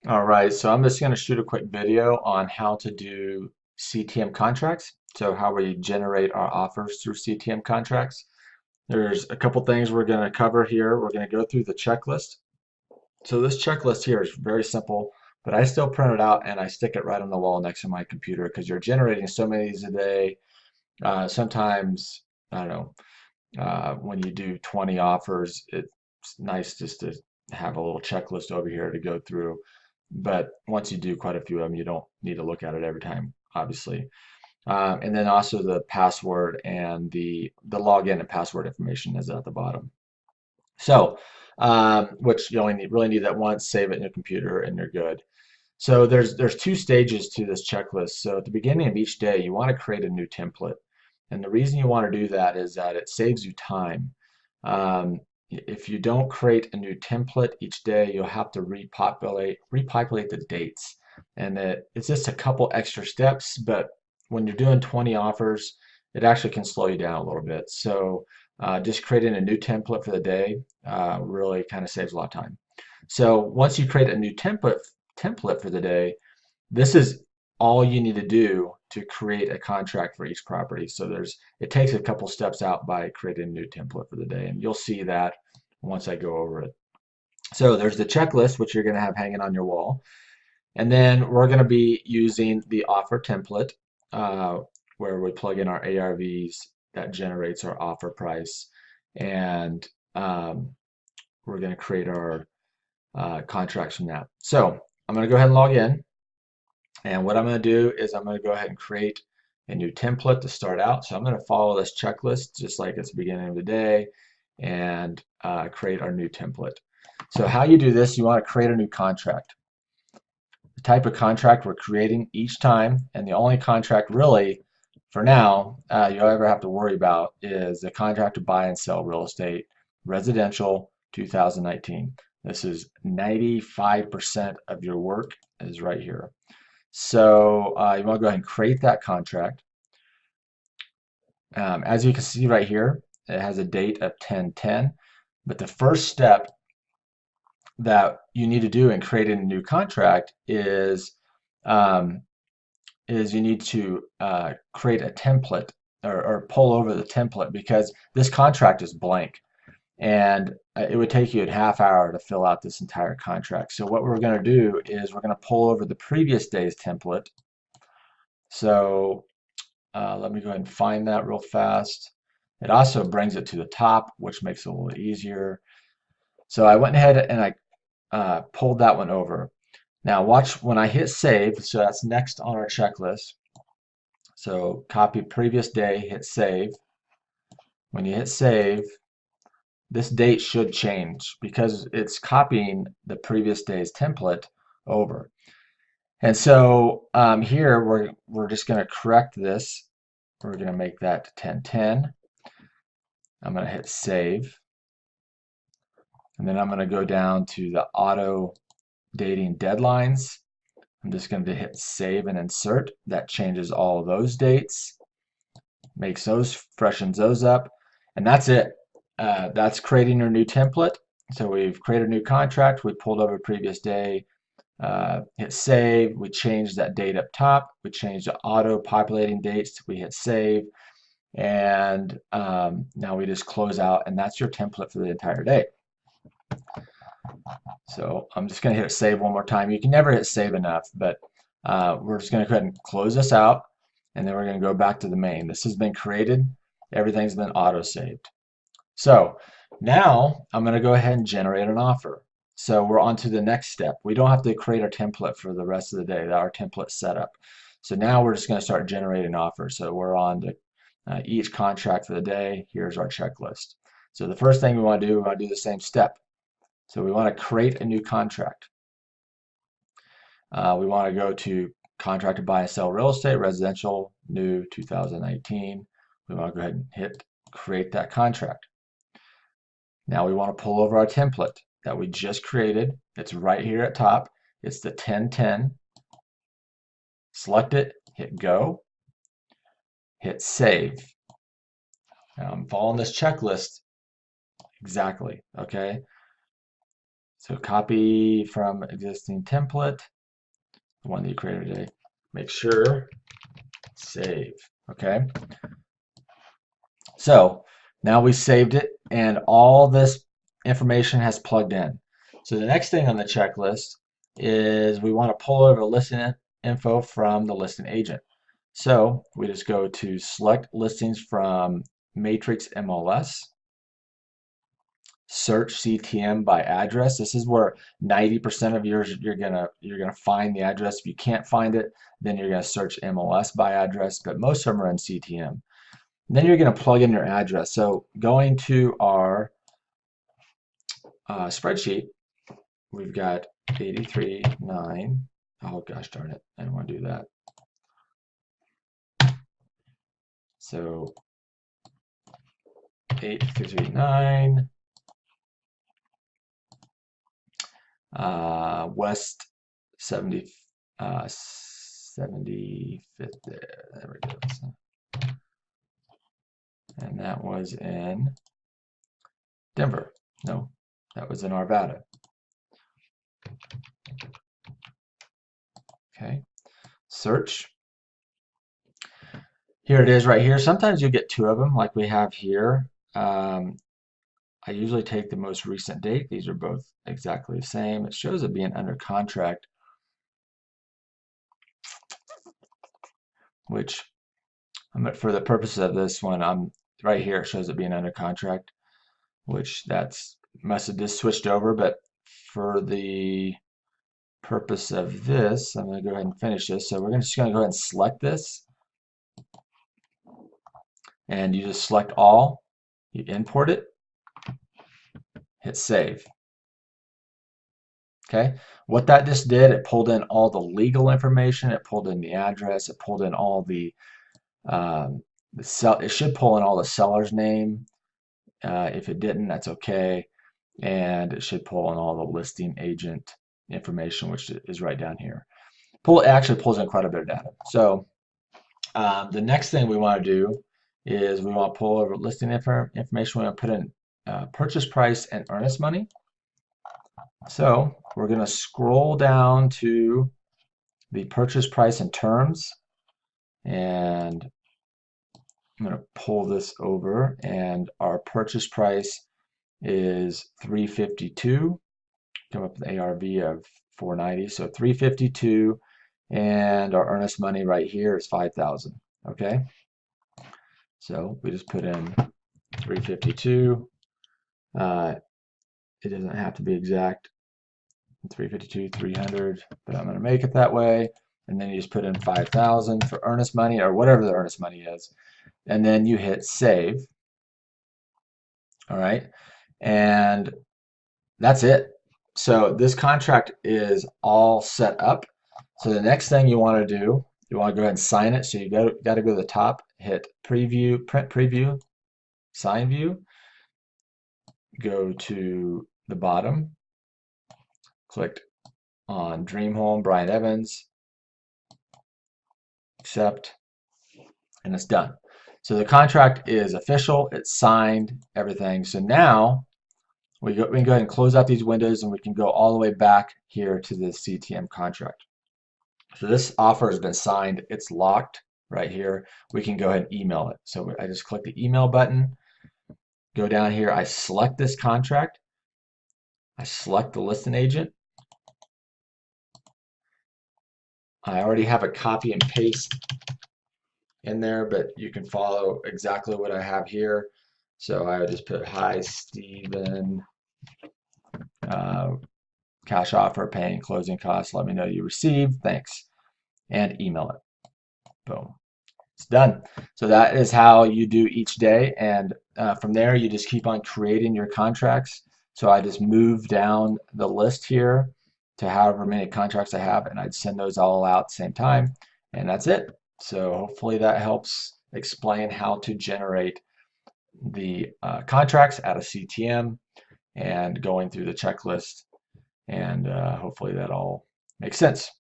All right, so I'm just going to shoot a quick video on how to do CTM contracts. So how we generate our offers through CTM contracts. There's a couple things we're going to cover here. We're going to go through the checklist. So this checklist here is very simple, but I still print it out and I stick it right on the wall next to my computer because you're generating so many of these a day. Sometimes, I don't know, when you do 20 offers, it's nice just to have a little checklist over here to go through. But once you do quite a few of them, you don't need to look at it every time, obviously. And then also the password and the login and password information is at the bottom. So, which you only really need that once, save it in your computer, and you're good. So there's two stages to this checklist. So at the beginning of each day, you want to create a new template. And the reason you want to do that is that it saves you time. If you don't create a new template each day, you'll have to repopulate the dates. And it's just a couple extra steps, but when you're doing 20 offers, it actually can slow you down a little bit. So just creating a new template for the day really kind of saves a lot of time. So once you create a new template for the day, this is all you need to do to create a contract for each property. So it takes a couple steps out by creating a new template for the day, and you'll see that once I go over it. So there's the checklist, which you're going to have hanging on your wall. And then we're going to be using the offer template where we plug in our ARVs that generates our offer price. And we're going to create our contracts from that. So I'm going to go ahead and log in. And what I'm going to do is I'm going to go ahead and create a new template to start out. So I'm going to follow this checklist just like it's the beginning of the day and create our new template. So how you do this, you want to create a new contract. The type of contract we're creating each time, and the only contract really for now you'll ever have to worry about is the contract to buy and sell real estate, residential 2019. This is 95% of your work is right here. So you want to go ahead and create that contract. As you can see right here, it has a date of 10/10. But the first step that you need to do in creating a new contract um, is you need to create a template or pull over the template because this contract is blank. And it would take you a half hour to fill out this entire contract. So what we're going to do is we're going to pull over the previous day's template. So let me go ahead and find that real fast. It also brings it to the top, which makes it a little easier. So I went ahead and I pulled that one over. Now watch when I hit save, so that's next on our checklist. So copy previous day, hit save. When you hit save, this date should change because it's copying the previous day's template over. And so here we're just going to correct this. We're going to make that 10/10. I'm going to hit save. And then I'm going to go down to the auto dating deadlines. I'm just going to hit save and insert. That changes all of those dates, makes those, freshens those up, and that's it. That's creating your new template. So we've created a new contract. We pulled over previous day, hit save. We changed that date up top. We changed the auto populating dates. We hit save. And now we just close out, and that's your template for the entire day. So I'm just going to hit save one more time. You can never hit save enough, but we're just going to go ahead and close this out, and then we're going to go back to the main. This has been created. Everything's been auto-saved. So now I'm going to go ahead and generate an offer. So we're on to the next step. We don't have to create our template for the rest of the day. Our template setup. So now we're just going to start generating offers. So we're on to each contract for the day. Here's our checklist. So the first thing we want to do, we want to do the same step. So we want to create a new contract. We want to go to contract to buy and sell real estate, residential, new 2019. We want to go ahead and hit create that contract. Now we want to pull over our template that we just created. It's right here at top. It's the 10/10. Select it, hit go, hit save. Now I'm following this checklist exactly, okay? So copy from existing template, the one that you created today. Make sure, save. Okay. So now we saved it and all this information has plugged in. So the next thing on the checklist is we want to pull over listing info from the listing agent. So we just go to select listings from Matrix MLS, search CTM by address. This is where 90% of yours you're gonna find the address. If you can't find it, then you're gonna search MLS by address, but most of them are in CTM. Then you're going to plug in your address. So going to our spreadsheet, we've got 839. Oh gosh darn it, I don't want to do that. So 8339 West 70 75th there we go. And that was in Denver. No, that was in Arvada. Okay, search. Here it is right here. Sometimes you get two of them like we have here. I usually take the most recent date. These are both exactly the same. It shows it being under contract, which for the purpose of this one, I'm right here. It shows it being under contract, which that's must have just switched over. But for the purpose of this, I'm going to go ahead and finish this. So we're just going to go ahead and select this. And you just select all, you import it, hit save. Okay, what that just did, it pulled in all the legal information, it pulled in the address, it pulled in all the it should pull in all the seller's name. If it didn't, that's okay. And it should pull in all the listing agent information, which is right down here. It actually pulls in quite a bit of data. So the next thing we want to do is we want to pull over listing information. We want to put in purchase price and earnest money. So we're going to scroll down to the purchase price and terms, and I'm going to pull this over, and our purchase price is $352. Come up with an ARV of 490, so 352, and our earnest money right here is 5,000. Okay, so we just put in 352. It doesn't have to be exact. 352, 300, but I'm going to make it that way. And then you just put in 5,000 for earnest money or whatever the earnest money is. And then you hit save. All right. And that's it. So this contract is all set up. So the next thing you want to do, you want to go ahead and sign it. So you got to go to the top, hit preview, print preview, sign view, go to the bottom, click on Dream Home, Brian Evans, accept, and it's done. So the contract is official, it's signed, everything. So now we can go ahead and close out these windows, and we can go all the way back here to the CTM contract. So this offer has been signed, it's locked right here. We can go ahead and email it. So I just click the email button, go down here, I select this contract, I select the listing agent. I already have a copy and paste in there, but you can follow exactly what I have here. So I would just put, hi Stephen, cash offer, paying closing costs, let me know you received, thanks, and email it. Boom, it's done. So that is how you do each day, and from there you just keep on creating your contracts. So I just move down the list here to however many contracts I have, and I'd send those all out at the same time, and that's it. So hopefully that helps explain how to generate the contracts out of CTM and going through the checklist, and hopefully that all makes sense.